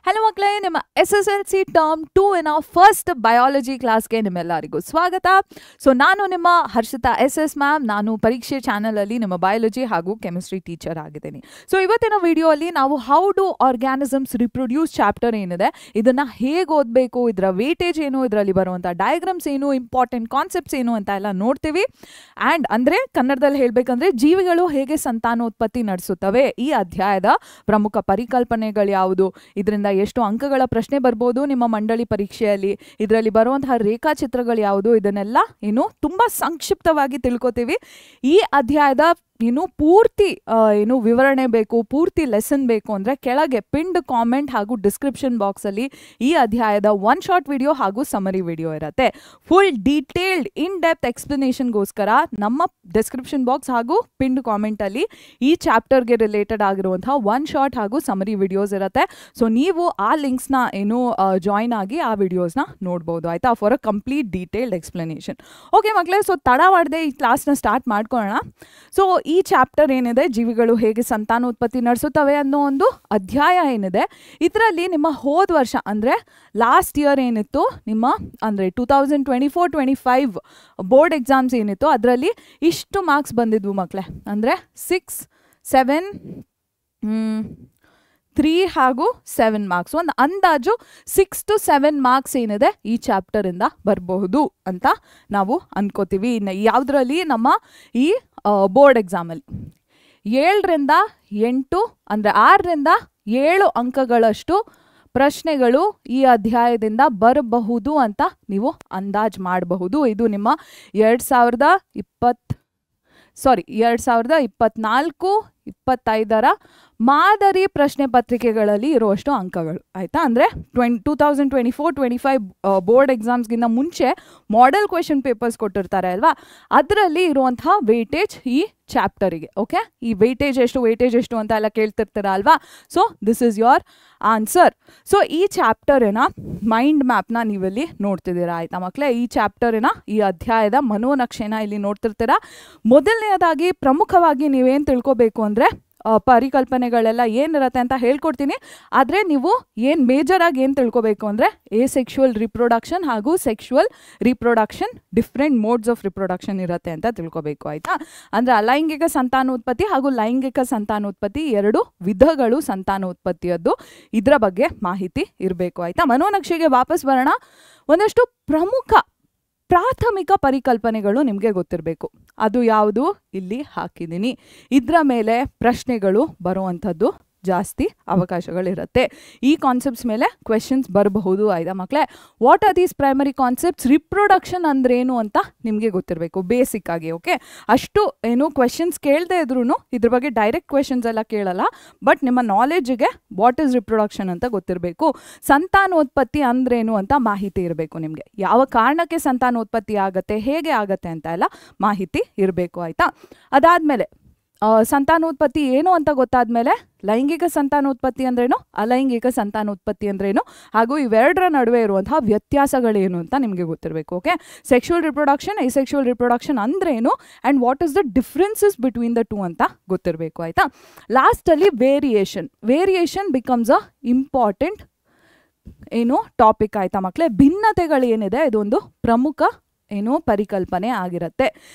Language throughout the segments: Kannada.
ಹಲೋ ಮಕ್ಕಳೇ, ನಿಮ್ಮ SSLC ಟರ್ಮ್ 2 ಫಸ್ಟ್ ಬಯಾಲಜಿ ಕ್ಲಾಸ್ಗೆ ನಿಮ್ಮೆಲ್ಲರಿಗೂ ಸ್ವಾಗತ. ಸೊ ನಾನು ನಿಮ್ಮ ಹರ್ಷಿತಾ SS ಮ್ಯಾಮ್. ನಾನು ಪರೀಕ್ಷೆ ಚಾನಲಲ್ಲಿ ನಿಮ್ಮ ಬಯಾಲಜಿ ಹಾಗೂ ಕೆಮಿಸ್ಟ್ರಿ ಟೀಚರ್ ಆಗಿದ್ದೀನಿ. ಸೊ ಇವತ್ತಿನ ವಿಡಿಯೋಲ್ಲಿ ನಾವು how do organisms reproduce chapter ಏನಿದೆ ಇದನ್ನು ಹೇಗೆ ಓದಬೇಕು, ಇದರ ವೇಟೇಜ್ ಏನು, ಇದರಲ್ಲಿ ಬರುವಂಥ ಡಯಾಗ್ರಾಮ್ಸ್ ಏನು, ಇಂಪಾರ್ಟೆಂಟ್ ಕಾನ್ಸೆಪ್ಟ್ಸ್ ಏನು ಅಂತ ಎಲ್ಲ ನೋಡ್ತೀವಿ. ಆ್ಯಂಡ್ ಅಂದರೆ ಕನ್ನಡದಲ್ಲಿ ಹೇಳಬೇಕಂದ್ರೆ ಜೀವಿಗಳು ಹೇಗೆ ಸಂತಾನೋತ್ಪತ್ತಿ ನಡೆಸುತ್ತವೆ, ಈ ಅಧ್ಯಾಯದ ಪ್ರಮುಖ ಪರಿಕಲ್ಪನೆಗಳು ಯಾವುದು, ಇದರಿಂದ ಎಷ್ಟು ಅಂಕಗಳ ಪ್ರಶ್ನೆ ಬರ್ಬೋದು ನಿಮ್ಮ ಮಂಡಳಿ ಪರೀಕ್ಷೆಯಲ್ಲಿ, ಇದರಲ್ಲಿ ಬರುವಂತಹ ರೇಖಾಚಿತ್ರಗಳು ಯಾವುದು, ಇದನ್ನೆಲ್ಲ ಏನು ತುಂಬ ಸಂಕ್ಷಿಪ್ತವಾಗಿ ತಿಳ್ಕೊತೀವಿ. ಈ ಅಧ್ಯಾಯದ ಪೂರ್ತಿ ವಿವರಣೆ ಬೇಕು, ಪೂರ್ತಿ ಲೆಸನ್ ಬೇಕು ಅಂದರೆ ಕೆಳಗೆ ಪಿಂಡ್ ಕಾಮೆಂಟ್ ಹಾಗೂ ಡಿಸ್ಕ್ರಿಪ್ಷನ್ ಬಾಕ್ಸಲ್ಲಿ ಈ ಅಧ್ಯಾಯದ ಒನ್ ಶಾರ್ಟ್ ವಿಡಿಯೋ ಹಾಗೂ ಸಮರಿ ವಿಡಿಯೋ ಇರುತ್ತೆ. ಫುಲ್ ಡೀಟೇಲ್ಡ್ ಇನ್ ಡೆಪ್ತ್ ಎಕ್ಸ್ಪ್ಲನೇಷನ್ಗೋಸ್ಕರ ನಮ್ಮ ಡಿಸ್ಕ್ರಿಪ್ಷನ್ ಬಾಕ್ಸ್ ಹಾಗೂ ಪಿಂಡ್ ಕಾಮೆಂಟಲ್ಲಿ ಈ ಚಾಪ್ಟರ್ಗೆ ರಿಲೇಟೆಡ್ ಆಗಿರುವಂತಹ ಒನ್ ಶಾರ್ಟ್ ಹಾಗೂ ಸಮರಿ ವಿಡಿಯೋಸ್ ಇರುತ್ತೆ. ಸೊ ನೀವು ಆ ಲಿಂಕ್ಸ್ನ ಜಾಯ್ನ್ ಆಗಿ ಆ ವಿಡಿಯೋಸ್ನ ನೋಡ್ಬೋದು, ಆಯಿತಾ, for a complete detailed explanation. Okay ಮಕ್ಕಳೇ, ಸೊ ತಡ ಮಾಡದೆ ಈ ಕ್ಲಾಸ್ನ ಸ್ಟಾರ್ಟ್ ಮಾಡ್ಕೊಳ್ಳೋಣ. ಸೊ ಈ ಚಾಪ್ಟರ್ ಏನಿದೆ, ಜೀವಿಗಳು ಹೇಗೆ ಸಂತಾನೋತ್ಪತ್ತಿ ನಡೆಸುತ್ತವೆ ಅನ್ನೋ ಒಂದು ಅಧ್ಯಾಯ ಏನಿದೆ, ಇದರಲ್ಲಿ ನಿಮ್ಮ ಹೋದ ವರ್ಷ ಅಂದರೆ ಲಾಸ್ಟ್ ಇಯರ್ ಏನಿತ್ತು ನಿಮ್ಮ ಅಂದರೆ 2024-25 ಬೋರ್ಡ್ ಎಕ್ಸಾಮ್ಸ್ ಏನಿತ್ತು ಅದರಲ್ಲಿ ಇಷ್ಟು ಮಾರ್ಕ್ಸ್ ಬಂದಿದ್ವು ಮಕ್ಕಳೇ. ಅಂದರೆ 6, 7, 3 ಹಾಗೂ 7 ಮಾರ್ಕ್ಸ್, ಒಂದು ಅಂದಾಜು 6 to 7 ಮಾರ್ಕ್ಸ್ ಏನಿದೆ ಈ ಚಾಪ್ಟರಿಂದ ಬರಬಹುದು ಅಂತ ನಾವು ಅನ್ಕೋತೀವಿ. ಇನ್ನು ಯಾವುದರಲ್ಲಿ ನಮ್ಮ ಈ ಬೋರ್ಡ್ ಎಕ್ಸಾಮಲ್ಲಿ 7ರಿಂದ 8 ಅಂದರೆ 6ರಿಂದ 7 ಅಂಕಗಳಷ್ಟು ಪ್ರಶ್ನೆಗಳು ಈ ಅಧ್ಯಾಯದಿಂದ ಬರಬಹುದು ಅಂತ ನೀವು ಅಂದಾಜು ಮಾಡಬಹುದು. ಇದು ನಿಮ್ಮ 2024-25 ಮಾದರಿ ಪ್ರಶ್ನೆ ಪತ್ರಿಕೆಗಳಲ್ಲಿ ಇರುವಷ್ಟು ಅಂಕಗಳು, ಆಯಿತಾ. ಅಂದರೆ 2024-25 ಬೋರ್ಡ್ ಎಕ್ಸಾಮ್ಸ್ಗಿಂತ ಮುಂಚೆ ಮಾಡೆಲ್ ಕ್ವೆಶನ್ ಪೇಪರ್ಸ್ ಕೊಟ್ಟಿರ್ತಾರೆ ಅಲ್ವಾ, ಅದರಲ್ಲಿ ಇರುವಂತಹ ವೇಟೇಜ್ ಈ ಚಾಪ್ಟರಿಗೆ. ಓಕೆ, ಈ ವೇಟೇಜ್ ಎಷ್ಟು ಅಂತ ಎಲ್ಲ ಕೇಳ್ತಿರ್ತೀರ ಅಲ್ವಾ. So this is your answer. So ಈ ಚಾಪ್ಟರಿನ ಮೈಂಡ್ ಮ್ಯಾಪ್ನ ನೀವಿಲ್ಲಿ ನೋಡ್ತಿದ್ದೀರಾ, ಆಯಿತಾ ಮಕ್ಕಳೇ. ಈ ಚಾಪ್ಟರಿನ ಈ ಅಧ್ಯಾಯದ ಮನೋನಕ್ಷೆನ ಇಲ್ಲಿ ನೋಡ್ತಿರ್ತೀರಾ. ಮೊದಲನೇದಾಗಿ ಪ್ರಮುಖವಾಗಿ ನೀವೇನು ತಿಳ್ಕೊಬೇಕು ಅಂದರೆ ಪರಿಕಲ್ಪನೆಗಳೆಲ್ಲ ಏನಿರುತ್ತೆ ಅಂತ ಹೇಳ್ಕೊಡ್ತೀನಿ. ಆದರೆ ನೀವು ಏನು ಮೇಜರಾಗಿ ಏನು ತಿಳ್ಕೊಬೇಕು ಅಂದರೆ ಸೆಕ್ಷುವಲ್ ರಿಪ್ರೊಡಕ್ಷನ್ ಹಾಗೂ sexual reproduction different modes of reproduction ಇರುತ್ತೆ ಅಂತ ತಿಳ್ಕೊಬೇಕು, ಆಯಿತಾ. ಅಂದರೆ ಅಲೈಂಗಿಕ ಸಂತಾನೋತ್ಪತ್ತಿ ಹಾಗೂ ಲೈಂಗಿಕ ಸಂತಾನೋತ್ಪತ್ತಿ 2 ವಿಧಗಳು ಸಂತಾನೋತ್ಪತ್ತಿಯದ್ದು, ಇದರ ಬಗ್ಗೆ ಮಾಹಿತಿ ಇರಬೇಕು, ಆಯಿತಾ. ಮನೋನಕ್ಷೆಗೆ ವಾಪಸ್ ಬರೋಣ. ಒಂದಷ್ಟು ಪ್ರಮುಖ ಪ್ರಾಥಮಿಕ ಪರಿಕಲ್ಪನೆಗಳು ನಿಮಗೆ ಗೊತ್ತಿರಬೇಕು. ಅದು ಯಾವುದು ಇಲ್ಲಿ ಹಾಕಿದ್ದೀನಿ. ಇದರ ಮೇಲೆ ಪ್ರಶ್ನೆಗಳು ಬರುವಂಥದ್ದು ಜಾಸ್ತಿ ಅವಕಾಶಗಳಿರುತ್ತೆ. ಈ ಕಾನ್ಸೆಪ್ಟ್ಸ್ ಮೇಲೆ ಕ್ವೆಶನ್ಸ್ ಬರಬಹುದು, ಆಯ್ತಾ ಮಕ್ಕಳೇ. What are these primary concepts? Reproduction ಅಂದ್ರೇನು ಅಂತ ನಿಮಗೆ ಗೊತ್ತಿರಬೇಕು ಬೇಸಿಕ್ ಆಗಿ. ಓಕೆ, ಅಷ್ಟು ಕ್ವೆಶನ್ಸ್ ಕೇಳದೆ ಇದ್ರೂ ಇದ್ರ ಬಗ್ಗೆ ಡೈರೆಕ್ಟ್ ಕ್ವೆಶನ್ಸ್ ಎಲ್ಲ ಕೇಳಲ್ಲ, ಬಟ್ ನಿಮ್ಮ ನಾಲೆಡ್ಜಿಗೆ ವಾಟ್ ಈಸ್ ರಿಪ್ರೊಡಕ್ಷನ್ ಅಂತ ಗೊತ್ತಿರಬೇಕು. ಸಂತಾನೋತ್ಪತ್ತಿ ಅಂದ್ರೇನು ಅಂತ ಮಾಹಿತಿ ಇರಬೇಕು ನಿಮಗೆ. ಯಾವ ಕಾರಣಕ್ಕೆ ಸಂತಾನೋತ್ಪತ್ತಿ ಆಗುತ್ತೆ, ಹೇಗೆ ಆಗುತ್ತೆ ಅಂತ ಎಲ್ಲ ಮಾಹಿತಿ ಇರಬೇಕು, ಆಯಿತಾ. ಅದಾದಮೇಲೆ ಸಂತಾನೋತ್ಪತ್ತಿ ಏನು ಅಂತ ಗೊತ್ತಾದ್ಮೇಲೆ ಲೈಂಗಿಕ ಸಂತಾನೋತ್ಪತ್ತಿ ಅಂದ್ರೇನು, ಅಲೈಂಗಿಕ ಸಂತಾನೋತ್ಪತ್ತಿ ಅಂದ್ರೇನು, ಹಾಗೂ ಇವೆರಡರ ನಡುವೆ ಇರುವಂತಹ ವ್ಯತ್ಯಾಸಗಳೇನು ಅಂತ ನಿಮಗೆ ಗೊತ್ತಿರಬೇಕು. Okay, sexual reproduction, asexual reproduction ಅಂದ್ರೇನು and what is the differences between the 2 ಅಂತ ಗೊತ್ತಿರಬೇಕು, ಆಯಿತಾ. ಲಾಸ್ಟಲ್ಲಿ variation becomes a important topic, ಆಯಿತಾ ಮಕ್ಕಳೇ. ಭಿನ್ನತೆಗಳೇನಿದೆ ಇದೊಂದು ಪ್ರಮುಖ ಪರಿಕಲ್ಪನೆ ಆಗಿರುತ್ತೆ.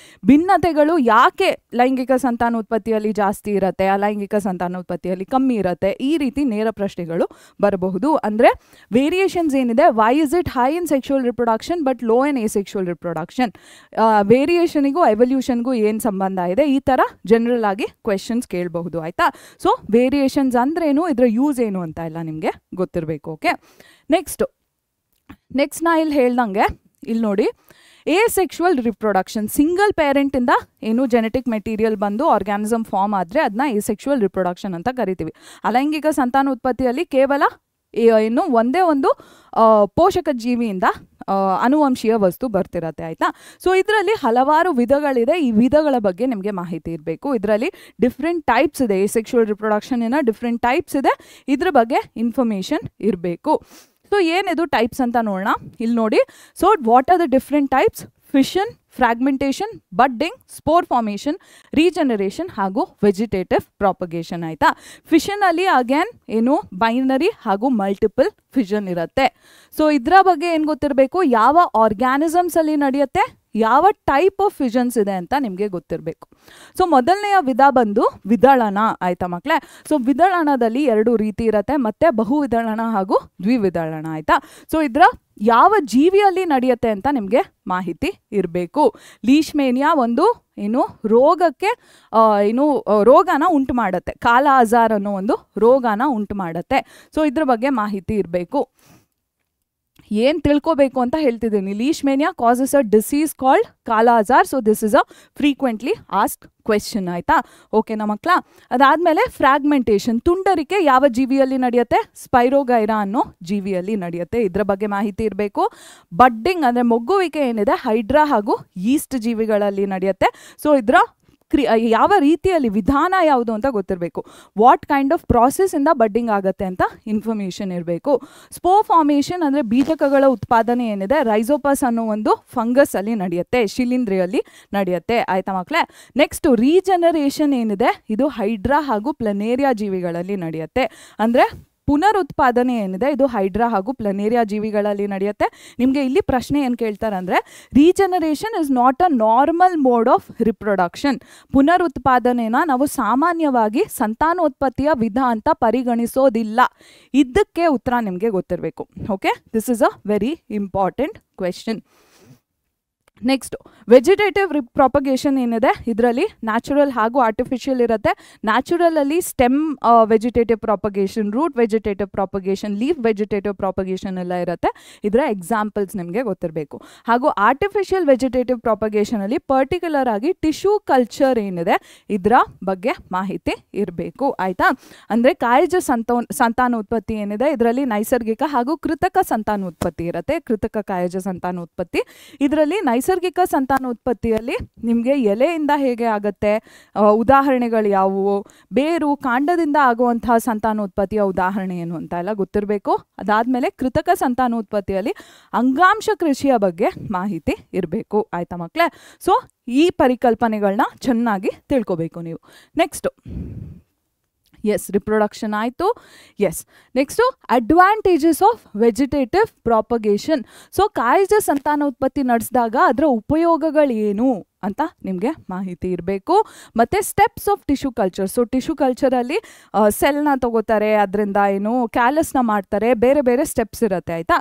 ಭಿನ್ನತೆಗಳು ಯಾಕೆ ಲೈಂಗಿಕ ಸಂತಾನೋತ್ಪತ್ತಿಯಲ್ಲಿ ಜಾಸ್ತಿ ಇರುತ್ತೆ, ಅಲೈಂಗಿಕ ಸಂತಾನೋತ್ಪತ್ತಿಯಲ್ಲಿ ಕಮ್ಮಿ ಇರುತ್ತೆ, ಈ ರೀತಿ ನೇರ ಪ್ರಶ್ನೆಗಳು ಬರಬಹುದು. ಅಂದರೆ ವೇರಿಯೇಷನ್ಸ್ ಏನಿದೆ, why is it high in sexual reproduction but low in asexual reproduction, ವೇರಿಯೇಷನಿಗೂ ಎವಲ್ಯೂಷನ್ಗೂ ಏನು ಸಂಬಂಧ ಇದೆ, ಈ ಥರ ಜನರಲ್ ಆಗಿ ಕ್ವೆಶನ್ಸ್ ಕೇಳಬಹುದು, ಆಯಿತಾ. ಸೊ ವೇರಿಯೇಷನ್ಸ್ ಅಂದ್ರೇನು, ಇದರ ಯೂಸ್ ಏನು ಅಂತ ಎಲ್ಲ ನಿಮಗೆ ಗೊತ್ತಿರಬೇಕು. ಓಕೆ, ನೆಕ್ಸ್ಟ್ ನಾ ಇಲ್ಲಿ ಹೇಳ್ದಂಗೆ ಇಲ್ಲಿ ನೋಡಿ, ಸೆಕ್ಷುವಲ್ ರಿಪ್ರೊಡಕ್ಷನ್, ಸಿಂಗಲ್ ಪೇರೆಂಟಿಂದ ಜೆನೆಟಿಕ್ ಮೆಟೀರಿಯಲ್ ಬಂದು ಆರ್ಗ್ಯಾನಿಸಮ್ ಫಾರ್ಮ್ ಆದರೆ ಅದನ್ನ ಸೆಕ್ಷುವಲ್ ರಿಪ್ರೊಡಕ್ಷನ್ ಅಂತ ಕರಿತೀವಿ. ಅಲೈಂಗಿಕ ಸಂತಾನೋತ್ಪತ್ತಿಯಲ್ಲಿ ಕೇವಲ ಒಂದೇ ಒಂದು ಪೋಷಕ ಜೀವಿಯಿಂದ ಅನುವಂಶೀಯ ವಸ್ತು ಬರ್ತಿರತ್ತೆ, ಆಯಿತಾ. ಸೊ ಇದರಲ್ಲಿ ಹಲವಾರು ವಿಧಗಳಿದೆ. ಈ ವಿಧಗಳ ಬಗ್ಗೆ ನಿಮಗೆ ಮಾಹಿತಿ ಇರಬೇಕು. ಇದರಲ್ಲಿ ಡಿಫ್ರೆಂಟ್ ಟೈಪ್ಸ್ ಇದೆ, ಸೆಕ್ಷುವಲ್ ರಿಪ್ರೊಡಕ್ಷನ್ ಡಿಫ್ರೆಂಟ್ ಟೈಪ್ಸ್ ಇದೆ, ಇದ್ರ ಬಗ್ಗೆ ಇನ್ಫಾರ್ಮೇಷನ್ ಇರಬೇಕು. ಸೊ ಏನಿದು ಟೈಪ್ಸ್ ಅಂತ ನೋಡೋಣ. ಇಲ್ಲಿ ನೋಡಿ, so what are the different types? Fission, fragmentation, budding, spore formation, regeneration ಹಾಗೂ ವೆಜಿಟೇಟಿವ್ ಪ್ರಾಪಗೇಷನ್. ಆಯಿತಾ. ಫಿಷನಲ್ಲಿ ಅಗೇನ್ ಏನು ಬೈನರಿ ಹಾಗೂ ಮಲ್ಟಿಪಲ್ ಫಿಷನ್ ಇರುತ್ತೆ. ಸೊ ಇದರ ಬಗ್ಗೆ ಏನು ಗೊತ್ತಿರಬೇಕು, ಯಾವ ಆರ್ಗ್ಯಾನಿಸಮ್ಸ್ ಅಲ್ಲಿ ನಡೆಯುತ್ತೆ, ಯಾವ ಟೈಪ್ ಆಫ್ ಫಿಷನ್ಸ್ ಇದೆ ಅಂತ ನಿಮಗೆ ಗೊತ್ತಿರಬೇಕು. ಸೊ ಮೊದಲನೆಯ ವಿಧ ಬಂದು ವಿದಳನ. ಆಯ್ತಾ ಮಕ್ಕಳೇ. ಸೊ ವಿದಳನದಲ್ಲಿ 2 ರೀತಿ ಇರುತ್ತೆ, ಮತ್ತೆ ಬಹುವಿದಳನ ಹಾಗೂ ದ್ವಿವಿದಳನ. ಆಯ್ತಾ. ಸೊ ಇದರ ಯಾವ ಜೀವಿಯಲ್ಲಿ ನಡೆಯುತ್ತೆ ಅಂತ ನಿಮಗೆ ಮಾಹಿತಿ ಇರಬೇಕು. ಲೀಶ್ಮೇನಿಯಾ ಒಂದು ಏನು ರೋಗಕ್ಕೆ ರೋಗನ ಉಂಟು ಮಾಡುತ್ತೆ, ಕಾಲ ಅಜಾರ್ ಅನ್ನೋ ಒಂದು ರೋಗನ ಉಂಟು ಮಾಡುತ್ತೆ. ಸೊ ಇದ್ರ ಬಗ್ಗೆ ಮಾಹಿತಿ ಇರಬೇಕು. ಏನು ತಿಳ್ಕೋಬೇಕು ಅಂತ ಹೇಳ್ತಿದ್ದೀನಿ. Leishmania causes a disease called kala azar. So this is a frequently ask question. ಆಯ್ತಾ. ಓಕೆನಾ ಮಕ್ಕಳ. ಅದಾದಮೇಲೆ ಫ್ರಾಗ್ಮೆಂಟೇಷನ್, ತುಂಡರಿಕೆ ಯಾವ ಜೀವಿಯಲ್ಲಿ ನಡೆಯುತ್ತೆ, ಸ್ಪೈರೋಗೈರಾ ಅನ್ನೋ ಜೀವಿಯಲ್ಲಿ ನಡೆಯುತ್ತೆ. ಇದ್ರ ಬಗ್ಗೆ ಮಾಹಿತಿ ಇರಬೇಕು. ಬಡ್ಡಿಂಗ್ ಅಂದರೆ ಮೊಗ್ಗುವಿಕೆ ಏನಿದೆ ಹೈಡ್ರಾ ಹಾಗೂ ಯೀಸ್ಟ್ ಜೀವಿಗಳಲ್ಲಿ ನಡೆಯುತ್ತೆ. ಸೊ ಇದರ ಯಾವ ರೀತಿಯಲ್ಲಿ ವಿಧಾನ ಯಾವುದು ಅಂತ ಗೊತ್ತಿರಬೇಕು. ವಾಟ್ ಕೈಂಡ್ ಆಫ್ ಪ್ರಾಸೆಸ್ ಇಂದ ಬಡ್ಡಿಂಗ್ ಆಗುತ್ತೆ ಅಂತ ಇನ್ಫಾರ್ಮೇಷನ್ ಇರಬೇಕು. ಸ್ಪೋರ್ ಫಾರ್ಮೇಷನ್ ಅಂದರೆ ಬೀಜಕಗಳ ಉತ್ಪಾದನೆ ಏನಿದೆ ರೈಸೋಪಸ್ ಅನ್ನೋ ಒಂದು ಫಂಗಸ್ ಅಲ್ಲಿ ನಡೆಯುತ್ತೆ, ಶಿಲೀಂಧ್ರಿಯಲ್ಲಿ ನಡೆಯುತ್ತೆ. ಆಯ್ತಾ ಮಕ್ಕಳೇ. ನೆಕ್ಸ್ಟ್ ರೀಜನರೇಷನ್ ಏನಿದೆ ಇದು ಹೈಡ್ರಾ ಹಾಗೂ ಪ್ಲನೇರಿಯಾ ಜೀವಿಗಳಲ್ಲಿ ನಡೆಯುತ್ತೆ. ಅಂದರೆ ಪುನರುತ್ಪಾದನೆ ಏನಿದೆ ಇದು ಹೈಡ್ರಾ ಹಾಗೂ ಪ್ಲನೇರಿಯಾ ಜೀವಿಗಳಲ್ಲಿ ನಡೆಯುತ್ತೆ. ನಿಮಗೆ ಇಲ್ಲಿ ಪ್ರಶ್ನೆ ಏನು ಕೇಳ್ತಾರೆ ಅಂದರೆ regeneration is not a normal mode of reproduction. ಪುನರುತ್ಪಾದನೆನ ನಾವು ಸಾಮಾನ್ಯವಾಗಿ ಸಂತಾನೋತ್ಪತ್ತಿಯ ವಿಧ ಅಂತ ಪರಿಗಣಿಸೋದಿಲ್ಲ. ಇದಕ್ಕೆ ಉತ್ತರ ನಿಮಗೆ ಗೊತ್ತಿರಬೇಕು. Okay, this is a very important question. Next vegetative propagation ಏನಿದೆ ಇದರಲ್ಲಿ ನ್ಯಾಚುರಲ್ ಹಾಗೂ ಆರ್ಟಿಫಿಷಿಯಲ್ ಇರುತ್ತೆ. ನ್ಯಾಚುರಲ್ ಅಲ್ಲಿ stem vegetative propagation, root vegetative propagation, leaf vegetative propagation ಎಲ್ಲ ಇರುತ್ತೆ. ಇದರ ಎಕ್ಸಾಂಪಲ್ಸ್ ನಿಮಗೆ ಗೊತ್ತಿರಬೇಕು. ಹಾಗೂ ಆರ್ಟಿಫಿಷಿಯಲ್ ವೆಜಿಟೇಟಿವ್ ಪ್ರಾಪಗೇಷನ್ ಅಲ್ಲಿ ಪರ್ಟಿಕ್ಯುಲರ್ ಆಗಿ ಟಿಶ್ಯೂ ಕಲ್ಚರ್ ಏನಿದೆ ಇದರ ಬಗ್ಗೆ ಮಾಹಿತಿ ಇರಬೇಕು. ಆಯ್ತಾ. ಅಂದರೆ ಕಾಯಜ ಸಂತಾನೋತ್ಪತ್ತಿ ಏನಿದೆ ಇದರಲ್ಲಿ ನೈಸರ್ಗಿಕ ಹಾಗೂ ಕೃತಕ ಸಂತಾನೋತ್ಪತ್ತಿ ಇರುತ್ತೆ. ಕೃತಕ ಕಾಯಜ ಸಂತಾನೋತ್ಪತ್ತಿ ಇದರಲ್ಲಿ ನೈಸರ್ಗಿಕ ಸಂತಾನೋತ್ಪತ್ತಿಯಲ್ಲಿ ನಿಮಗೆ ಎಲೆಯಿಂದ ಹೇಗೆ ಆಗುತ್ತೆ, ಉದಾಹರಣೆಗಳು ಯಾವುವು, ಬೇರು ಕಾಂಡದಿಂದ ಆಗುವಂತಹ ಸಂತಾನೋತ್ಪತ್ತಿಯ ಉದಾಹರಣೆ ಏನು ಅಂತ ಎಲ್ಲ ಗೊತ್ತಿರಬೇಕು. ಅದಾದಮೇಲೆ ಕೃತಕ ಸಂತಾನೋತ್ಪತ್ತಿಯಲ್ಲಿ ಅಂಗಾಂಶ ಕೃಷಿಯ ಬಗ್ಗೆ ಮಾಹಿತಿ ಇರಬೇಕು. ಆಯ್ತಾ ಮಕ್ಕಳೇ. ಸೊ ಈ ಪರಿಕಲ್ಪನೆಗಳನ್ನ ಚೆನ್ನಾಗಿ ತಿಳ್ಕೊಬೇಕು ನೀವು. ನೆಕ್ಸ್ಟು ಎಸ್ ರಿಪ್ರೊಡಕ್ಷನ್ ಆಯಿತು. Yes next advantages of vegetative propagation. So ಕಾಯಜ ಸಂತಾನೋತ್ಪತ್ತಿ ನಡೆಸಿದಾಗ ಅದರ ಉಪಯೋಗಗಳೇನು ಅಂತ ನಿಮಗೆ ಮಾಹಿತಿ ಇರಬೇಕು. ಮತ್ತು steps of tissue culture. So tissue ಕಲ್ಚರಲ್ಲಿ ಸೆಲ್ನ ತಗೋತಾರೆ, ಅದರಿಂದ ಏನು ಕ್ಯಾಲಸ್ನ ಮಾಡ್ತಾರೆ, ಬೇರೆ ಬೇರೆ ಸ್ಟೆಪ್ಸ್ ಇರುತ್ತೆ. ಆಯಿತಾ.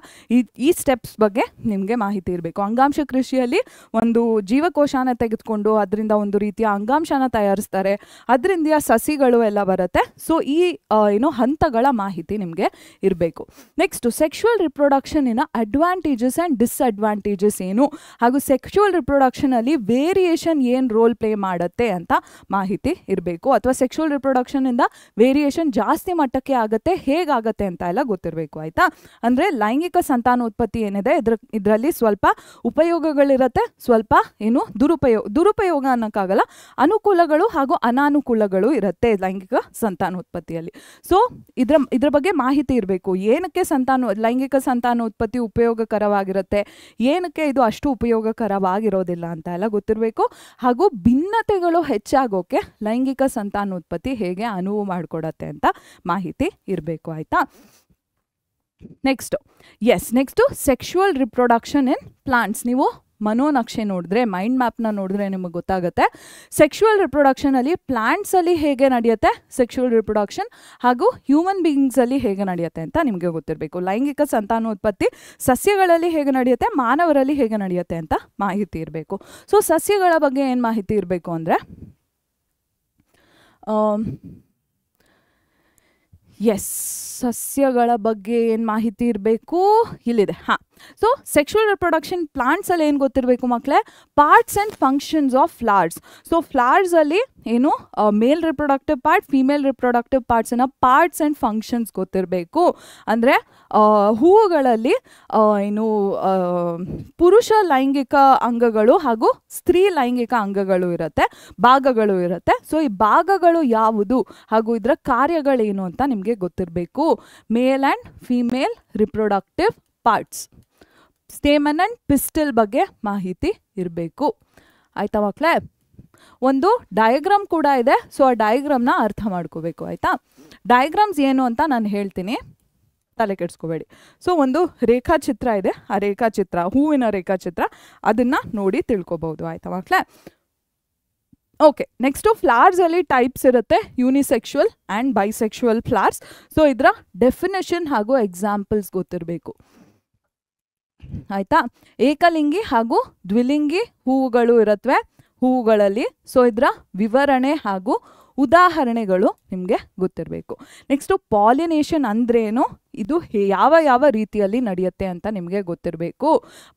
ಈ ಸ್ಟೆಪ್ಸ್ ಬಗ್ಗೆ ನಿಮಗೆ ಮಾಹಿತಿ ಇರಬೇಕು. ಅಂಗಾಂಶ ಕೃಷಿಯಲ್ಲಿ ಒಂದು ಜೀವಕೋಶನ ತೆಗೆದುಕೊಂಡು ಅದರಿಂದ ಒಂದು ರೀತಿಯ ಅಂಗಾಂಶನ ತಯಾರಿಸ್ತಾರೆ, ಅದರಿಂದ ಸಸಿಗಳು ಎಲ್ಲ ಬರುತ್ತೆ. ಸೊ ಈ ಹಂತಗಳ ಮಾಹಿತಿ ನಿಮಗೆ ಇರಬೇಕು. ನೆಕ್ಸ್ಟು ಸೆಕ್ಷುವಲ್ ರಿಪ್ರೊಡಕ್ಷನಿನ ಅಡ್ವಾಂಟೇಜಸ್ ಆ್ಯಂಡ್ ಡಿಸ್ಅಡ್ವಾಂಟೇಜಸ್ ಏನು, ಹಾಗೂ ಸೆಕ್ಷುವಲ್ ರಿಪ್ರೊಡಕ್ಷನಲ್ಲಿ ವೇರಿಯೇಷನ್ ಏನು ರೋಲ್ ಪ್ಲೇ ಮಾಡುತ್ತೆ ಅಂತ ಮಾಹಿತಿ ಇರಬೇಕು. ಅಥವಾ ಸೆಕ್ಷುವಲ್ ರಿಪ್ರೊಡಕ್ಷನಿಂದ ವೇರಿಯೇಷನ್ ಜಾಸ್ತಿ ಮಟ್ಟಕ್ಕೆ ಆಗುತ್ತೆ, ಹೇಗಾಗುತ್ತೆ ಅಂತ ಎಲ್ಲ ಗೊತ್ತಿರಬೇಕು. ಆಯಿತಾ. ಅಂದರೆ ಲೈಂಗಿಕ ಸಂತಾನೋತ್ಪತ್ತಿ ಏನಿದೆ ಇದರಲ್ಲಿ ಸ್ವಲ್ಪ ಉಪಯೋಗಗಳಿರುತ್ತೆ, ಸ್ವಲ್ಪ ದುರುಪಯೋಗ ಅನ್ನೋಕ್ಕಾಗಲ್ಲ, ಅನುಕೂಲಗಳು ಹಾಗೂ ಅನಾನುಕೂಲಗಳು ಇರುತ್ತೆ ಲೈಂಗಿಕ ಸಂತಾನೋತ್ಪತ್ತಿಯಲ್ಲಿ. ಸೊ ಇದ್ರ ಬಗ್ಗೆ ಮಾಹಿತಿ ಇರಬೇಕು. ಏನಕ್ಕೆ ಲೈಂಗಿಕ ಸಂತಾನೋತ್ಪತ್ತಿ ಉಪಯೋಗಕರವಾಗಿರುತ್ತೆ, ಏನಕ್ಕೆ ಇದು ಅಷ್ಟು ಉಪಯೋಗಕರವಾಗಿರೋದಿಲ್ಲ ಅಂತ ಎಲ್ಲ ಗೊತ್ತಿರಬೇಕು. ಹಾಗೂ ಭಿನ್ನತೆಗಳು ಹೆಚ್ಚಾಗೋಕೆ ಲೈಂಗಿಕ ಸಂತಾನೋತ್ಪತ್ತಿ ಹೇಗೆ ಅನುವು ಮಾಡಿಕೊಡತ್ತೆ ಅಂತ ಮಾಹಿತಿ ಇರಬೇಕು. ಆಯ್ತಾ. Next sexual reproduction in plants. ನೀವು ಮನೋನಕ್ಷೆ ನೋಡಿದ್ರೆ, ಮೈಂಡ್ ಮ್ಯಾಪ್ನ ನೋಡಿದ್ರೆ ನಿಮಗೆ ಗೊತ್ತಾಗುತ್ತೆ ಸೆಕ್ಷುವಲ್ ರಿಪ್ರೊಡಕ್ಷನಲ್ಲಿ ಪ್ಲಾಂಟ್ಸಲ್ಲಿ ಹೇಗೆ ನಡೆಯುತ್ತೆ ಸೆಕ್ಷುವಲ್ ರಿಪ್ರೊಡಕ್ಷನ್, ಹಾಗೂ ಹ್ಯೂಮನ್ ಬೀಯಿಂಗ್ಸಲ್ಲಿ ಹೇಗೆ ನಡೆಯುತ್ತೆ ಅಂತ ನಿಮಗೆ ಗೊತ್ತಿರಬೇಕು. ಲೈಂಗಿಕ ಸಂತಾನೋತ್ಪತ್ತಿ ಸಸ್ಯಗಳಲ್ಲಿ ಹೇಗೆ ನಡೆಯುತ್ತೆ, ಮಾನವರಲ್ಲಿ ಹೇಗೆ ನಡೆಯುತ್ತೆ ಅಂತ ಮಾಹಿತಿ ಇರಬೇಕು. ಸೊ ಸಸ್ಯಗಳ ಬಗ್ಗೆ ಏನು ಮಾಹಿತಿ ಇರಬೇಕು ಅಂದರೆ ಸಸ್ಯಗಳ ಬಗ್ಗೆ ಏನು ಮಾಹಿತಿ ಇರಬೇಕು ಇಲ್ಲಿದೆ. ಹಾಂ. ಸೊ ಸೆಕ್ಷುವಲ್ ರಿಪ್ರೊಡಕ್ಷನ್ ಪ್ಲಾಂಟ್ಸಲ್ಲಿ ಏನು ಗೊತ್ತಿರಬೇಕು ಮಕ್ಕಳೇ, parts and functions of flowers. So ಫ್ಲವರ್ಸಲ್ಲಿ ಏನು male reproductive part, female reproductive ಪಾರ್ಟ್ಸನ್ನು ಪಾರ್ಟ್ಸ್ ಆ್ಯಂಡ್ ಫಂಕ್ಷನ್ಸ್ ಗೊತ್ತಿರಬೇಕು. ಅಂದರೆ ಹೂವುಗಳಲ್ಲಿ ಪುರುಷ ಲೈಂಗಿಕ ಅಂಗಗಳು ಹಾಗೂ ಸ್ತ್ರೀ ಲೈಂಗಿಕ ಅಂಗಗಳು ಇರುತ್ತೆ, ಭಾಗಗಳು ಇರುತ್ತೆ. ಸೊ ಈ ಭಾಗಗಳು ಯಾವುದು ಹಾಗೂ ಇದರ ಕಾರ್ಯಗಳೇನು ಅಂತ ನಿಮಗೆ ಗೊತ್ತಿರಬೇಕು. Male and female reproductive parts. Stamen and pistol ಬಗ್ಗೆ ಮಾಹಿತಿ ಇರಬೇಕು. ಆಯ್ತಾ ಮಕ್ಕಳೇ? ಒಂದು ಡಯಾಗ್ರಾಮ್ ಕೂಡ ಇದೆ, ಸೊ ಆ ಡಯಾಗ್ರಾಮ್ನ ಅರ್ಥ ಮಾಡ್ಕೋಬೇಕು. ಆಯ್ತಾ? ಡಯಾಗ್ರಾಮ್ಸ್ ಏನು ಅಂತ ನಾನು ಹೇಳ್ತೀನಿ, ತಲೆ ಕೆಡಿಸ್ಕೋಬೇಡಿ. ಸೊ ಒಂದು ರೇಖಾಚಿತ್ರ ಇದೆ, ಆ ರೇಖಾಚಿತ್ರ ಹೂವಿನ ರೇಖಾಚಿತ್ರ, ಅದನ್ನು ನೋಡಿ ತಿಳ್ಕೊಬಹುದು. ಆಯ್ತಾ ಮಕ್ಕಳೇ? ಓಕೆ, ನೆಕ್ಸ್ಟು ಫ್ಲವರ್ಸಲ್ಲಿ ಟೈಪ್ಸ್ ಇರುತ್ತೆ, unisexual and bisexual flowers. So ಇದರ ಡೆಫಿನೇಷನ್ ಹಾಗೂ ಎಕ್ಸಾಂಪಲ್ಸ್ ಗೊತ್ತಿರಬೇಕು. ಆಯಿತಾ? ಏಕಲಿಂಗಿ ಹಾಗೂ ದ್ವಿಲಿಂಗಿ ಹೂವುಗಳು ಇರುತ್ತವೆ ಹೂವುಗಳಲ್ಲಿ. ಸೊ ಇದರ ವಿವರಣೆ ಹಾಗೂ ಉದಾಹರಣೆಗಳು ನಿಮಗೆ ಗೊತ್ತಿರಬೇಕು. ನೆಕ್ಸ್ಟು ಪಾಲಿನೇಷನ್ ಅಂದ್ರೇನು, ಇದು ಯಾವ ಯಾವ ರೀತಿಯಲ್ಲಿ ನಡೆಯುತ್ತೆ ಅಂತ ನಿಮಗೆ ಗೊತ್ತಿರಬೇಕು.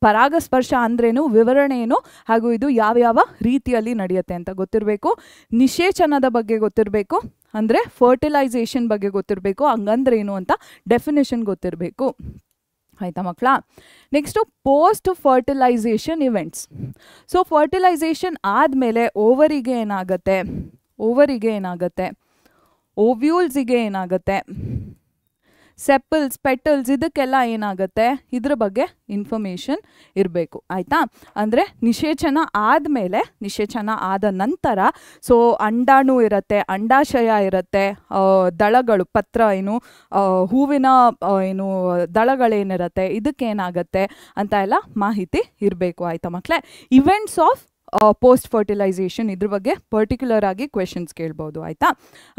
ಪರಾಗಸ್ಪರ್ಶ ಅಂದ್ರೇನು, ವಿವರಣೆ ಏನು, ಹಾಗೂ ಇದು ಯಾವ ಯಾವ ರೀತಿಯಲ್ಲಿ ನಡೆಯುತ್ತೆ ಅಂತ ಗೊತ್ತಿರಬೇಕು. ನಿಷೇಚನದ ಬಗ್ಗೆ ಗೊತ್ತಿರಬೇಕು, ಅಂದರೆ ಫರ್ಟಿಲೈಸೇಷನ್ ಬಗ್ಗೆ ಗೊತ್ತಿರಬೇಕು, ಹಂಗಂದ್ರೇನು ಅಂತ ಡೆಫಿನೇಷನ್ ಗೊತ್ತಿರಬೇಕು. ಆಯಿತಾ ಮಕ್ಕಳ? Next post fertilisation events. So fertilisation ಆದಮೇಲೆ ಓವರಿಗೆ ಏನಾಗುತ್ತೆ, ಓವ್ಯೂಲ್ಸಿಗೆ ಏನಾಗುತ್ತೆ, ಸೆಪಲ್ಸ್, ಪೆಟಲ್ಸ್, ಇದಕ್ಕೆಲ್ಲ ಏನಾಗುತ್ತೆ, ಇದ್ರ ಬಗ್ಗೆ ಇನ್ಫಾರ್ಮೇಷನ್ ಇರಬೇಕು. ಆಯಿತಾ? ಅಂದರೆ ನಿಷೇಚನ ಆದ ನಂತರ ಸೊ ಅಂಡಾಣು ಇರುತ್ತೆ, ಅಂಡಾಶಯ ಇರುತ್ತೆ, ದಳಗಳು, ಪತ್ರ ಏನು ಹೂವಿನ ಏನು ದಳಗಳೇನಿರುತ್ತೆ, ಇದಕ್ಕೇನಾಗುತ್ತೆ ಅಂತ ಎಲ್ಲ ಮಾಹಿತಿ ಇರಬೇಕು. ಆಯಿತಾ ಮಕ್ಕಳೇ? ಇವೆಂಟ್ಸ್ ಆಫ್ ಪೋಸ್ಟ್ ಫರ್ಟಿಲೈಸೇಷನ್, ಇದ್ರ ಬಗ್ಗೆ ಪರ್ಟಿಕ್ಯುಲರ್ ಆಗಿ ಕ್ವೆಶನ್ಸ್ ಕೇಳ್ಬೋದು. ಆಯಿತಾ?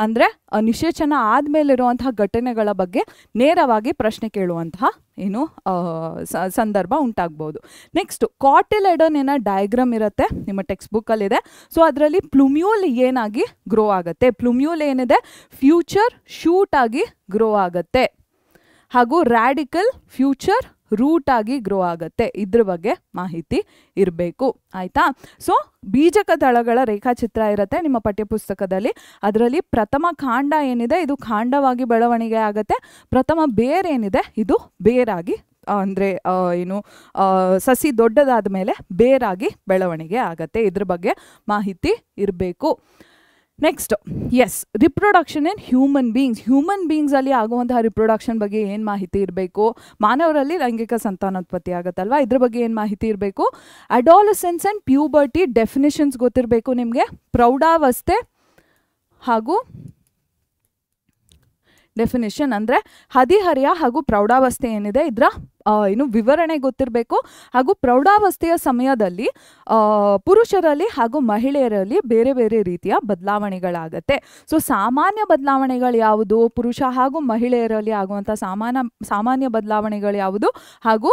ಅಂದರೆ ನಿಷೇಚನ ಆದಮೇಲಿರುವಂತಹ ಘಟನೆಗಳ ಬಗ್ಗೆ ನೇರವಾಗಿ ಪ್ರಶ್ನೆ ಕೇಳುವಂತಹ ಏನು ಸಂದರ್ಭ ಉಂಟಾಗ್ಬೋದು. ನೆಕ್ಸ್ಟು ಕಾಟಿಲೆಡನ್ ಡಯಾಗ್ರಾಮ್ ಇರುತ್ತೆ, ನಿಮ್ಮ ಟೆಕ್ಸ್ಟ್ ಬುಕ್ಕಲ್ಲಿದೆ. ಸೊ ಅದರಲ್ಲಿ ಪ್ಲುಮ್ಯೂಲ್ ಏನಾಗಿ ಗ್ರೋ ಆಗುತ್ತೆ, ಪ್ಲುಮ್ಯೂಲ್ ಏನಿದೆ ಫ್ಯೂಚರ್ ಶೂಟ್ ಆಗಿ ಗ್ರೋ ಆಗುತ್ತೆ, ಹಾಗೂ ರ್ಯಾಡಿಕಲ್ ಫ್ಯೂಚರ್ ರೂಟ್ ಆಗಿ ಗ್ರೋ ಆಗುತ್ತೆ. ಇದ್ರ ಬಗ್ಗೆ ಮಾಹಿತಿ ಇರಬೇಕು. ಆಯಿತಾ? ಸೊ ಬೀಜಕ ದಳಗಳ ರೇಖಾಚಿತ್ರ ಇರುತ್ತೆ ನಿಮ್ಮ ಪಠ್ಯಪುಸ್ತಕದಲ್ಲಿ. ಅದರಲ್ಲಿ ಪ್ರಥಮ ಕಾಂಡ ಏನಿದೆ ಇದು ಕಾಂಡವಾಗಿ ಬೆಳವಣಿಗೆ ಆಗುತ್ತೆ, ಪ್ರಥಮ ಬೇರೇನಿದೆ ಇದು ಬೇರಾಗಿ ಅಂದರೆ ಏನು ಸಸಿ ದೊಡ್ಡದಾದ ಮೇಲೆ ಬೇರಾಗಿ ಬೆಳವಣಿಗೆ ಆಗುತ್ತೆ. ಇದ್ರ ಬಗ್ಗೆ ಮಾಹಿತಿ ಇರಬೇಕು. Next, yes, reproduction in human ಬೀಯಿಂಗ್ಸಲ್ಲಿ ಆಗುವಂತಹ ರಿಪ್ರೊಡಕ್ಷನ್ ಬಗ್ಗೆ ಏನು ಮಾಹಿತಿ ಇರಬೇಕು, ಮಾನವರಲ್ಲಿ ಲೈಂಗಿಕ ಸಂತಾನೋತ್ಪತ್ತಿ ಆಗುತ್ತಲ್ವಾ, ಇದ್ರ ಬಗ್ಗೆ ಏನು ಮಾಹಿತಿ ಇರಬೇಕು. ಅಡಾಲಸೆನ್ಸ್ ಆ್ಯಂಡ್ ಪ್ಯೂಬರ್ಟಿ ಡೆಫಿನಿಷನ್ಸ್ ಗೊತ್ತಿರಬೇಕು ನಿಮಗೆ. ಪ್ರೌಢಾವಸ್ಥೆ ಹಾಗೂ ಡೆಫಿನಿಷನ್ ಅಂದರೆ ಹದಿಹರೆಯ ಹಾಗೂ ಪ್ರೌಢಾವಸ್ಥೆ ಏನಿದೆ ಇದರ ಏನು ವಿವರಣೆ ಗೊತ್ತಿರಬೇಕು. ಹಾಗೂ ಪ್ರೌಢಾವಸ್ಥೆಯ ಸಮಯದಲ್ಲಿ ಪುರುಷರಲ್ಲಿ ಹಾಗೂ ಮಹಿಳೆಯರಲ್ಲಿ ಬೇರೆ ಬೇರೆ ರೀತಿಯ ಬದಲಾವಣೆಗಳಾಗತ್ತೆ. ಸೊ ಸಾಮಾನ್ಯ ಬದಲಾವಣೆಗಳು ಯಾವುದು, ಪುರುಷ ಹಾಗೂ ಮಹಿಳೆಯರಲ್ಲಿ ಆಗುವಂಥ ಸಾಮಾನ್ಯ ಬದಲಾವಣೆಗಳು ಯಾವುದು, ಹಾಗೂ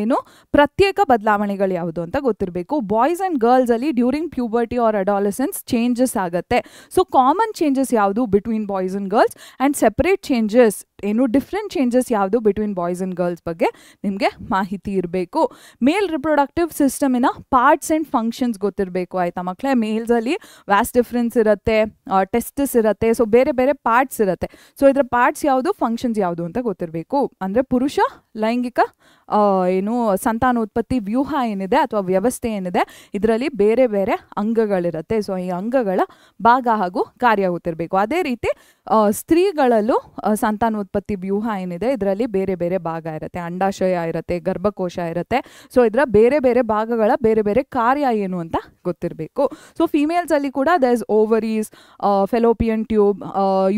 ಏನು ಪ್ರತ್ಯೇಕ ಬದಲಾವಣೆಗಳು ಯಾವುದು ಅಂತ ಗೊತ್ತಿರಬೇಕು. ಬಾಯ್ಸ್ ಆ್ಯಂಡ್ ಗರ್ಲ್ಸಲ್ಲಿ during puberty or adolescence changes ಆಗುತ್ತೆ. ಸೊ ಕಾಮನ್ ಚೇಂಜಸ್ ಯಾವುದು between boys and girls, and separate changes ಏನು ಡಿಫ್ರೆಂಟ್ ಚೇಂಜಸ್ ಯಾವುದು ಬಿಟ್ವೀನ್ ಬಾಯ್ಸ್ ಆ್ಯಂಡ್ ಗರ್ಲ್ಸ್ ಬಗ್ಗೆ ನಿಮಗೆ ಮಾಹಿತಿ ಇರಬೇಕು. ಮೇಲ್ ರಿಪ್ರೊಡಕ್ಟಿವ್ ಸಿಸ್ಟಮಿನ ಪಾರ್ಟ್ಸ್ ಆ್ಯಂಡ್ ಫಂಕ್ಷನ್ಸ್ ಗೊತ್ತಿರಬೇಕು. ಆಯಿತಾ ಮಕ್ಕಳೇ? ಮೇಲ್ಸಲ್ಲಿ ವ್ಯಾಸ್ ಡಿಫ್ರೆನ್ಸ್ ಇರುತ್ತೆ, ಟೆಸ್ಟಿಸ್ ಇರುತ್ತೆ, ಸೊ ಬೇರೆ ಬೇರೆ ಪಾರ್ಟ್ಸ್ ಇರುತ್ತೆ. ಸೊ ಇದರ ಪಾರ್ಟ್ಸ್ ಯಾವುದು, ಫಂಕ್ಷನ್ಸ್ ಯಾವುದು ಅಂತ ಗೊತ್ತಿರಬೇಕು. ಅಂದರೆ ಪುರುಷ ಲೈಂಗಿಕ ಏನು ಸಂತಾನೋತ್ಪತ್ತಿ ವ್ಯೂಹ ಏನಿದೆ ಅಥವಾ ವ್ಯವಸ್ಥೆ ಏನಿದೆ ಇದರಲ್ಲಿ ಬೇರೆ ಬೇರೆ ಅಂಗಗಳಿರುತ್ತೆ. ಸೊ ಈ ಅಂಗಗಳ ಭಾಗ ಹಾಗೂ ಕಾರ್ಯ ಗೊತ್ತಿರಬೇಕು. ಅದೇ ರೀತಿ ಸ್ತ್ರೀಗಳಲ್ಲೂ ಸಂತಾನೋತ್ಪತ್ತಿ ವ್ಯೂಹ ಏನಿದೆ ಇದರಲ್ಲಿ ಬೇರೆ ಬೇರೆ ಭಾಗ ಇರುತ್ತೆ, ಅಂಡಾಶಯ ಇರುತ್ತೆ, ಗರ್ಭಕೋಶ ಇರುತ್ತೆ. ಸೊ ಇದರ ಬೇರೆ ಬೇರೆ ಭಾಗಗಳ ಬೇರೆ ಬೇರೆ ಕಾರ್ಯ ಏನು ಅಂತ ಗೊತ್ತಿರಬೇಕು. ಸೊ ಫಿಮೇಲ್ಸಲ್ಲಿ ಕೂಡ there is ovaries, fallopian tube,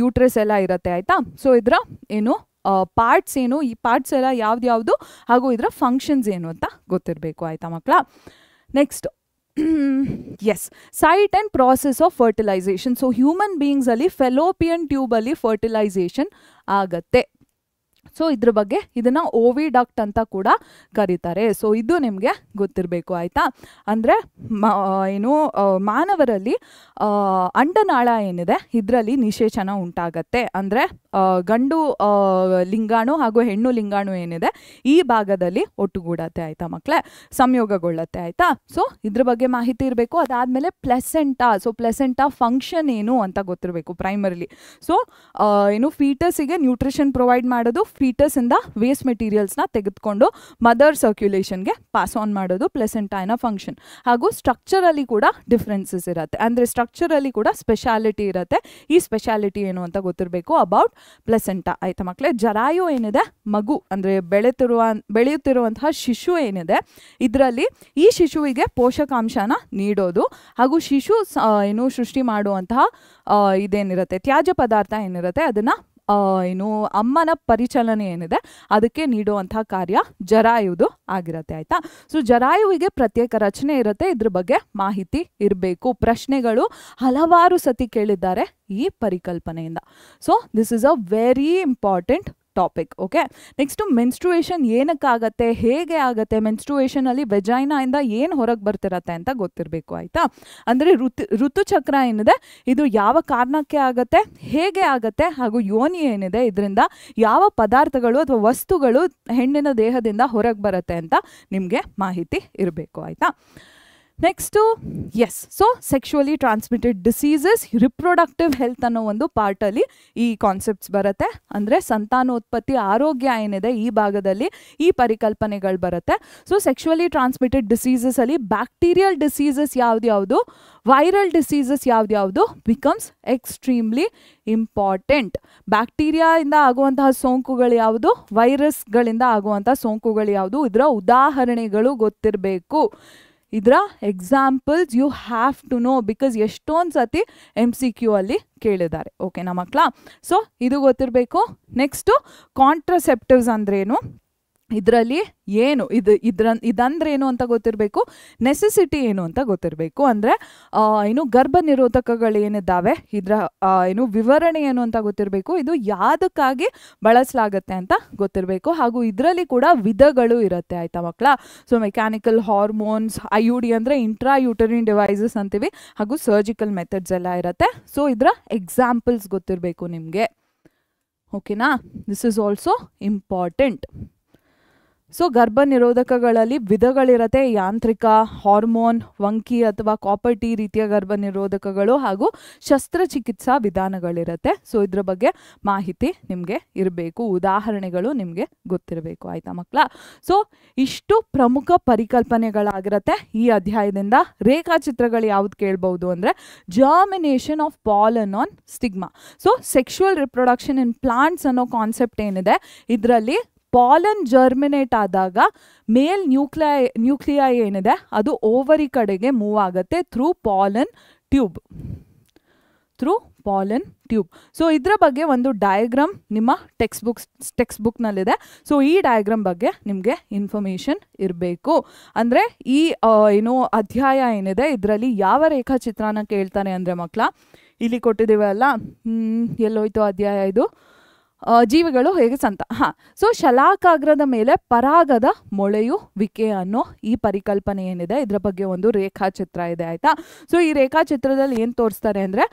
uterus ಎಲ್ಲ ಇರುತ್ತೆ. ಆಯಿತಾ? ಸೊ ಇದರ ಏನು ಪಾರ್ಟ್ಸ್ ಏನು, ಈ ಪಾರ್ಟ್ಸ್ ಎಲ್ಲ ಯಾವ್ದು ಹಾಗೂ ಇದರ ಫಂಕ್ಷನ್ಸ್ ಏನು ಅಂತ ಗೊತ್ತಿರಬೇಕು. ಆಯಿತಾ ಮಕ್ಕಳ? Next, yes, site and process of fertilization. So human ಬೀಯಿಂಗ್ಸಲ್ಲಿ ಫೆಲೋಪಿಯನ್ ಟ್ಯೂಬಲ್ಲಿ ಫರ್ಟಿಲೈಸೇಷನ್ ಆಗತ್ತೆ. ಸೊ ಇದ್ರ ಬಗ್ಗೆ ಇದನ್ನು ಓವಿಡಕ್ಟ್ ಅಂತ ಕೂಡ ಕರೀತಾರೆ. ಸೊ ಇದು ನಿಮಗೆ ಗೊತ್ತಿರಬೇಕು. ಆಯಿತಾ? ಅಂದರೆ ಏನು ಮಾನವರಲ್ಲಿ ಅಂಡನಾಳ ಏನಿದೆ ಇದರಲ್ಲಿ ನಿಷೇಚನ ಉಂಟಾಗತ್ತೆ. ಅಂದರೆ ಗಂಡು ಲಿಂಗಾಣು ಹಾಗೂ ಹೆಣ್ಣು ಲಿಂಗಾಣು ಏನಿದೆ ಈ ಭಾಗದಲ್ಲಿ ಒಟ್ಟುಗೂಡತ್ತೆ. ಆಯಿತಾ ಮಕ್ಕಳೇ? ಸಂಯೋಗಗೊಳ್ಳತ್ತೆ. ಆಯಿತಾ? ಸೊ ಇದ್ರ ಬಗ್ಗೆ ಮಾಹಿತಿ ಇರಬೇಕು. ಅದಾದಮೇಲೆ ಪ್ಲೆಸೆಂಟಾ. ಸೊ ಪ್ಲೆಸೆಂಟಾ ಫಂಕ್ಷನ್ ಏನು ಅಂತ ಗೊತ್ತಿರಬೇಕು ಪ್ರೈಮರಿಲಿ. ಸೊ ಏನು ಫೀಟಸಿಗೆ ನ್ಯೂಟ್ರಿಷನ್ ಪ್ರೊವೈಡ್ ಮಾಡೋದು, ಫೀಟಸಿಂದ ವೇಸ್ಟ್ ಮೆಟೀರಿಯಲ್ಸ್ನ ತೆಗೆದುಕೊಂಡು ಮದರ್ ಸರ್ಕ್ಯುಲೇಷನ್ಗೆ ಪಾಸ್ ಆನ್ ಮಾಡೋದು ಪ್ಲೆಸೆಂಟಾನ ಫಂಕ್ಷನ್. ಹಾಗೂ ಸ್ಟ್ರಕ್ಚರಲ್ಲಿ ಕೂಡ ಡಿಫ್ರೆನ್ಸಸ್ ಇರುತ್ತೆ, ಅಂದರೆ ಸ್ಟ್ರಕ್ಚರಲ್ಲಿ ಕೂಡ ಸ್ಪೆಷಾಲಿಟಿ ಇರುತ್ತೆ. ಈ ಸ್ಪೆಷಾಲಿಟಿ ಏನು ಅಂತ ಗೊತ್ತಿರಬೇಕು ಅಬೌಟ್ ಪ್ಲೆಸೆಂಟಾ. ಆಯ್ತಾ ಮಕ್ಕಳೇ, ಜರಾಯು ಏನಿದೆ ಮಗು ಅಂದರೆ ಬೆಳೆಯುತ್ತಿರುವಂತಹ ಶಿಶು ಏನಿದೆ, ಇದರಲ್ಲಿ ಈ ಶಿಶುವಿಗೆ ಪೋಷಕಾಂಶನ ನೀಡೋದು ಹಾಗೂ ಶಿಶು ಏನು ಸೃಷ್ಟಿ ಮಾಡುವಂತಹ ಇದೇನಿರುತ್ತೆ ತ್ಯಾಜ್ಯ ಪದಾರ್ಥ ಏನಿರುತ್ತೆ ಅದನ್ನು ಏನು ಅಮ್ಮನ ಪರಿಚಲನೆ ಏನಿದೆ ಅದಕ್ಕೆ ನೀಡುವಂತಹ ಕಾರ್ಯ ಜರಾಯುವುದು ಆಗಿರುತ್ತೆ. ಆಯಿತಾ, ಸೊ ಜರಾಯುವಿಗೆ ಪ್ರತ್ಯೇಕ ರಚನೆ ಇರುತ್ತೆ, ಇದ್ರ ಬಗ್ಗೆ ಮಾಹಿತಿ ಇರಬೇಕು. ಪ್ರಶ್ನೆಗಳು ಹಲವಾರು ಸತಿ ಕೇಳಿದ್ದಾರೆ ಈ ಪರಿಕಲ್ಪನೆಯಿಂದ. So this is a very important topic. Okay, next menstruation ಏನಕ್ಕಾಗತ್ತೆ, ಹೇಗೆ ಆಗುತ್ತೆ, ಮೆನ್ಸ್ಟ್ರುಯೇಷನಲ್ಲಿ ವೆಜೈನಾಯಿಂದ ಏನು ಹೊರಗೆ ಬರ್ತಿರತ್ತೆ ಅಂತ ಗೊತ್ತಿರಬೇಕು. ಆಯಿತಾ, ಅಂದರೆ ಋತುಚಕ್ರ ಏನಿದೆ ಇದು ಯಾವ ಕಾರಣಕ್ಕೆ ಆಗುತ್ತೆ, ಹೇಗೆ ಆಗುತ್ತೆ, ಹಾಗೂ ಯೋನಿ ಏನಿದೆ ಇದರಿಂದ ಯಾವ ಪದಾರ್ಥಗಳು ಅಥವಾ ವಸ್ತುಗಳು ಹೆಣ್ಣಿನ ದೇಹದಿಂದ ಹೊರಗೆ ಬರುತ್ತೆ ಅಂತ ನಿಮಗೆ ಮಾಹಿತಿ ಇರಬೇಕು. ಆಯಿತಾ, next so sexually transmitted diseases, reproductive health ಅನ್ನೋ ಒಂದು ಪಾರ್ಟಲ್ಲಿ ಈ ಕಾನ್ಸೆಪ್ಟ್ಸ್ ಬರುತ್ತೆ. ಅಂದರೆ ಸಂತಾನೋತ್ಪತ್ತಿ ಆರೋಗ್ಯ ಏನಿದೆ ಈ ಭಾಗದಲ್ಲಿ ಈ ಪರಿಕಲ್ಪನೆಗಳು ಬರುತ್ತೆ. ಸೊ ಸೆಕ್ಷುವಲಿ ಟ್ರಾನ್ಸ್ಮಿಟೆಡ್ ಡಿಸೀಸಸಲ್ಲಿ ಬ್ಯಾಕ್ಟೀರಿಯಲ್ ಡಿಸೀಸಸ್ ಯಾವ್ದ್ಯಾವುದು, ವೈರಲ್ ಡಿಸೀಸಸ್ ಯಾವ್ದ್ಯಾವುದು ಬಿಕಮ್ಸ್ ಎಕ್ಸ್ಟ್ರೀಮ್ಲಿ ಇಂಪಾರ್ಟೆಂಟ್. ಬ್ಯಾಕ್ಟೀರಿಯಾಯಿಂದ ಆಗುವಂತಹ ಸೋಂಕುಗಳು ಯಾವುದು, ವೈರಸ್ಗಳಿಂದ ಆಗುವಂತಹ ಸೋಂಕುಗಳು ಯಾವುದು, ಇದರ ಉದಾಹರಣೆಗಳು ಗೊತ್ತಿರಬೇಕು. ಇದರ examples you have to know, because ಎಷ್ಟೊಂದು ಸತಿ MCQ ಅಲ್ಲಿ ಕೇಳಿದ್ದಾರೆ. ಓಕೆನಾ ಮಕ್ಕಳ, ಸೊ ಇದು ಗೊತ್ತಿರಬೇಕು. ನೆಕ್ಸ್ಟು ಕಾಂಟ್ರಸೆಪ್ಟಿವ್ಸ್ ಅಂದ್ರೇನು, ಇದರಲ್ಲಿ ಏನು ಇದಂದ್ರೇನು ಅಂತ ಗೊತ್ತಿರಬೇಕು. ನೆಸೆಸಿಟಿ ಏನು ಅಂತ ಗೊತ್ತಿರಬೇಕು. ಅಂದರೆ ಏನು ಗರ್ಭ ನಿರೋಧಕಗಳು ಏನಿದ್ದಾವೆ ಇದರ ಏನು ವಿವರಣೆ ಏನು ಅಂತ ಗೊತ್ತಿರಬೇಕು. ಇದು ಯಾವುದಕ್ಕಾಗಿ ಬಳಸಲಾಗತ್ತೆ ಅಂತ ಗೊತ್ತಿರಬೇಕು. ಹಾಗೂ ಇದರಲ್ಲಿ ಕೂಡ ವಿಧಗಳು ಇರುತ್ತೆ. ಆಯಿತಾ ಮಕ್ಕಳ, ಸೊ ಮೆಕ್ಯಾನಿಕಲ್ ಹಾರ್ಮೋನ್ಸ್, IUD ಅಂದರೆ ಇಂಟ್ರಾ ಯೂಟರಿನ್ ಡಿವೈಸಸ್ ಅಂತೀವಿ, ಹಾಗೂ ಸರ್ಜಿಕಲ್ ಮೆಥಡ್ಸ್ ಎಲ್ಲ ಇರುತ್ತೆ. ಸೊ ಇದರ ಎಕ್ಸಾಂಪಲ್ಸ್ ಗೊತ್ತಿರಬೇಕು ನಿಮಗೆ. ಓಕೆನಾ, this is also important. So ಗರ್ಭ ನಿರೋಧಕಗಳಲ್ಲಿ ವಿಧಗಳಿರುತ್ತೆ, ಯಾಂತ್ರಿಕ, ಹಾರ್ಮೋನ್, ವಂಕಿ ಅಥವಾ ಕಾಪರ್ ಟಿ ರೀತಿಯ ಗರ್ಭ ನಿರೋಧಕಗಳು ಹಾಗೂ ಶಸ್ತ್ರಚಿಕಿತ್ಸಾ ವಿಧಾನಗಳಿರುತ್ತೆ. ಸೊ ಇದ್ರ ಬಗ್ಗೆ ಮಾಹಿತಿ ನಿಮಗೆ ಇರಬೇಕು, ಉದಾಹರಣೆಗಳು ನಿಮಗೆ ಗೊತ್ತಿರಬೇಕು. ಆಯಿತಾ ಮಕ್ಕಳ, ಸೊ ಇಷ್ಟು ಪ್ರಮುಖ ಪರಿಕಲ್ಪನೆಗಳಾಗಿರುತ್ತೆ ಈ ಅಧ್ಯಾಯದಿಂದ. ರೇಖಾಚಿತ್ರಗಳು ಯಾವ್ದು ಕೇಳ್ಬೋದು ಅಂದರೆ germination of pollen on stigma. So sexual reproduction in plants ಅನ್ನೋ ಕಾನ್ಸೆಪ್ಟ್ ಏನಿದೆ ಇದರಲ್ಲಿ ಪಾಲನ್ ಜರ್ಮಿನೇಟ್ ಆದಾಗ ಮೇಲ್ ನ್ಯೂಕ್ಲಿಯೈ ಏನಿದೆ ಅದು ಓವರಿ ಕಡೆಗೆ ಮೂವ್ ಆಗುತ್ತೆ ಥ್ರೂ ಪಾಲನ್ ಟ್ಯೂಬ್. ಸೊ ಇದರ ಬಗ್ಗೆ ಒಂದು ಡಯಾಗ್ರಾಮ್ ನಿಮ್ಮ ಟೆಕ್ಸ್ಟ್ ಬುಕ್ನಲ್ಲಿದೆ. ಸೊ ಈ ಡಯಾಗ್ರಾಮ್ ಬಗ್ಗೆ ನಿಮಗೆ ಇನ್ಫಾರ್ಮೇಷನ್ ಇರಬೇಕು. ಅಂದರೆ ಈ ಏನು ಅಧ್ಯಾಯ ಏನಿದೆ ಇದರಲ್ಲಿ ಯಾವ ರೇಖಾಚಿತ್ರನ ಕೇಳ್ತಾನೆ ಅಂದರೆ ಮಕ್ಕಳ, ಇಲ್ಲಿ ಕೊಟ್ಟಿದ್ದೀವಲ್ಲ, ಎಲ್ಲೋಯ್ತು ಅಧ್ಯಾಯ ಇದು, ಜೀವಿಗಳು ಹೇಗೆ ಸೊ ಶಲಾಕಾಗ್ರದ ಮೇಲೆ ಪರಾಗದ ಮೊಳೆಯುವಿಕೆ ಅನ್ನೋ ಈ ಪರಿಕಲ್ಪನೆ ಏನಿದೆ ಇದರ ಬಗ್ಗೆ ಒಂದು ರೇಖಾಚಿತ್ರ ಇದೆ. ಆಯಿತಾ, ಸೊ ಈ ರೇಖಾಚಿತ್ರದಲ್ಲಿ ಏನು ತೋರಿಸ್ತಾರೆ ಅಂದರೆ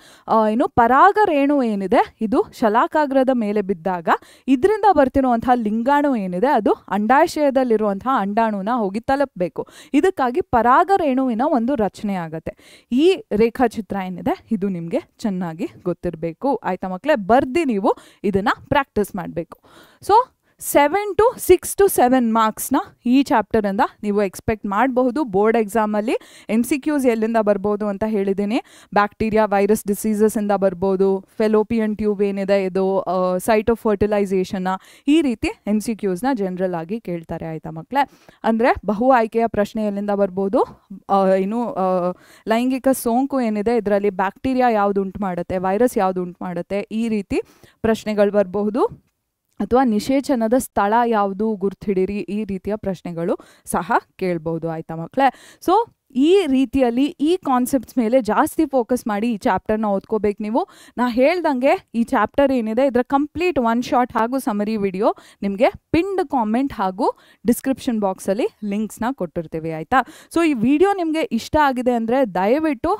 ಏನು ಪರಾಗ ರೇಣು ಏನಿದೆ ಇದು ಶಲಾಕಾಗ್ರದ ಮೇಲೆ ಬಿದ್ದಾಗ ಇದರಿಂದ ಬರ್ತಿರುವಂತಹ ಲಿಂಗಾಣು ಏನಿದೆ ಅದು ಅಂಡಾಶಯದಲ್ಲಿರುವಂತಹ ಅಂಡಾಣುನ ಹೋಗಿ ತಲುಪಬೇಕು. ಇದಕ್ಕಾಗಿ ಪರಾಗ ರೇಣುವಿನ ಒಂದು ರಚನೆ ಆಗುತ್ತೆ. ಈ ರೇಖಾಚಿತ್ರ ಏನಿದೆ ಇದು ನಿಮಗೆ ಚೆನ್ನಾಗಿ ಗೊತ್ತಿರಬೇಕು. ಆಯಿತಾ ಮಕ್ಕಳೇ, ಬರ್ದಿ ನೀವು ಇದನ್ನು ಪ್ರಾಕ್ಟೀಸ್ ಮಾಡಬೇಕು. ಸೊ 6 to 7 ಮಾರ್ಕ್ಸ್ನ ಈ ಚಾಪ್ಟರಿಂದ ನೀವು ಎಕ್ಸ್ಪೆಕ್ಟ್ ಮಾಡಬಹುದು. ಬೋರ್ಡ್ ಎಕ್ಸಾಮಲ್ಲಿ MCQs ಎಲ್ಲಿಂದ ಬರ್ಬೋದು ಅಂತ ಹೇಳಿದ್ದೀನಿ. ಬ್ಯಾಕ್ಟೀರಿಯಾ, ವೈರಸ್ ಡಿಸೀಸಸ್ಸಿಂದ ಬರ್ಬೋದು, ಫೆಲೋಪಿಯನ್ ಟ್ಯೂಬ್ ಏನಿದೆ ಇದು, ಸೈಟ್ ಆಫ್ ಫರ್ಟಿಲೈಸೇಷನ್ನ, ಈ ರೀತಿ MCQsನ ಜನರಲ್ ಆಗಿ ಕೇಳ್ತಾರೆ. ಆಯಿತಾ ಮಕ್ಕಳೇ, ಅಂದರೆ ಬಹು ಆಯ್ಕೆಯ ಪ್ರಶ್ನೆ ಎಲ್ಲಿಂದ ಬರ್ಬೋದು, ಇನ್ನು ಲೈಂಗಿಕ ಸೋಂಕು ಏನಿದೆ ಇದರಲ್ಲಿ ಬ್ಯಾಕ್ಟೀರಿಯಾ ಯಾವುದು ಉಂಟು ಮಾಡುತ್ತೆ, ವೈರಸ್ ಯಾವುದು ಉಂಟು ಮಾಡುತ್ತೆ, ಈ ರೀತಿ ಪ್ರಶ್ನೆಗಳು ಬರಬಹುದು. ಅಥವಾ ನಿಷೇಚನದ ಸ್ಥಳ ಯಾವುದು ಗುರ್ತಿಡಿರಿ, ಈ ರೀತಿಯ ಪ್ರಶ್ನೆಗಳು ಸಹ ಕೇಳ್ಬೋದು. ಆಯಿತಾ ಮಕ್ಕಳೇ, ಸೊ ಈ ರೀತಿಯಲ್ಲಿ ಈ ಕಾನ್ಸೆಪ್ಟ್ಸ್ ಮೇಲೆ ಜಾಸ್ತಿ ಫೋಕಸ್ ಮಾಡಿ ಈ ಚಾಪ್ಟರ್ನ ಓದ್ಕೋಬೇಕು ನೀವು. ನಾ ಹೇಳ್ದಂಗೆ ಈ ಚಾಪ್ಟರ್ ಏನಿದೆ ಇದರ ಕಂಪ್ಲೀಟ್ 1 ಶಾಟ್ ಹಾಗೂ ಸಮರಿ ವಿಡಿಯೋ ನಿಮಗೆ ಪಿನ್ಡ್ ಕಾಮೆಂಟ್ ಹಾಗೂ ಡಿಸ್ಕ್ರಿಪ್ಷನ್ ಬಾಕ್ಸಲ್ಲಿ ಲಿಂಕ್ಸ್ನ ಕೊಟ್ಟಿರ್ತೀವಿ. ಆಯಿತಾ, ಸೊ ಈ ವಿಡಿಯೋ ನಿಮಗೆ ಇಷ್ಟ ಆಗಿದೆ ಅಂದರೆ ದಯವಿಟ್ಟು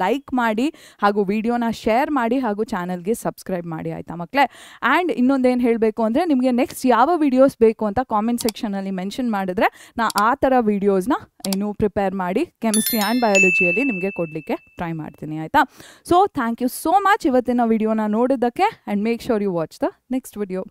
ಲೈಕ್ ಮಾಡಿ ಹಾಗೂ ವಿಡಿಯೋನ ಶೇರ್ ಮಾಡಿ ಹಾಗೂ ಚಾನಲ್ಗೆ ಸಬ್ಸ್ಕ್ರೈಬ್ ಮಾಡಿ. ಆಯಿತಾ ಮಕ್ಕಳೇ, ಆ್ಯಂಡ್ ಇನ್ನೊಂದೇನು ಹೇಳಬೇಕು ಅಂದರೆ ನಿಮಗೆ ನೆಕ್ಸ್ಟ್ ಯಾವ ವಿಡಿಯೋಸ್ ಬೇಕು ಅಂತ ಕಾಮೆಂಟ್ ಸೆಕ್ಷನಲ್ಲಿ ಮೆನ್ಷನ್ ಮಾಡಿದ್ರೆ ನಾ ಆ ಥರ ವೀಡಿಯೋಸ್ನ ಪ್ರಿಪೇರ್ ಮಾಡಿ ಕೆಮಿಸ್ಟ್ರಿ ಆ್ಯಂಡ್ ಬಯಾಲಜಿಯಲ್ಲಿ ನಿಮಗೆ ಕೊಡಲಿಕ್ಕೆ ಟ್ರೈ ಮಾಡ್ತೀನಿ. ಆಯಿತಾ, so thank you so much ಇವತ್ತಿನ ವಿಡಿಯೋನ ನೋಡಿದ್ದಕ್ಕೆ, and make sure you watch the next video.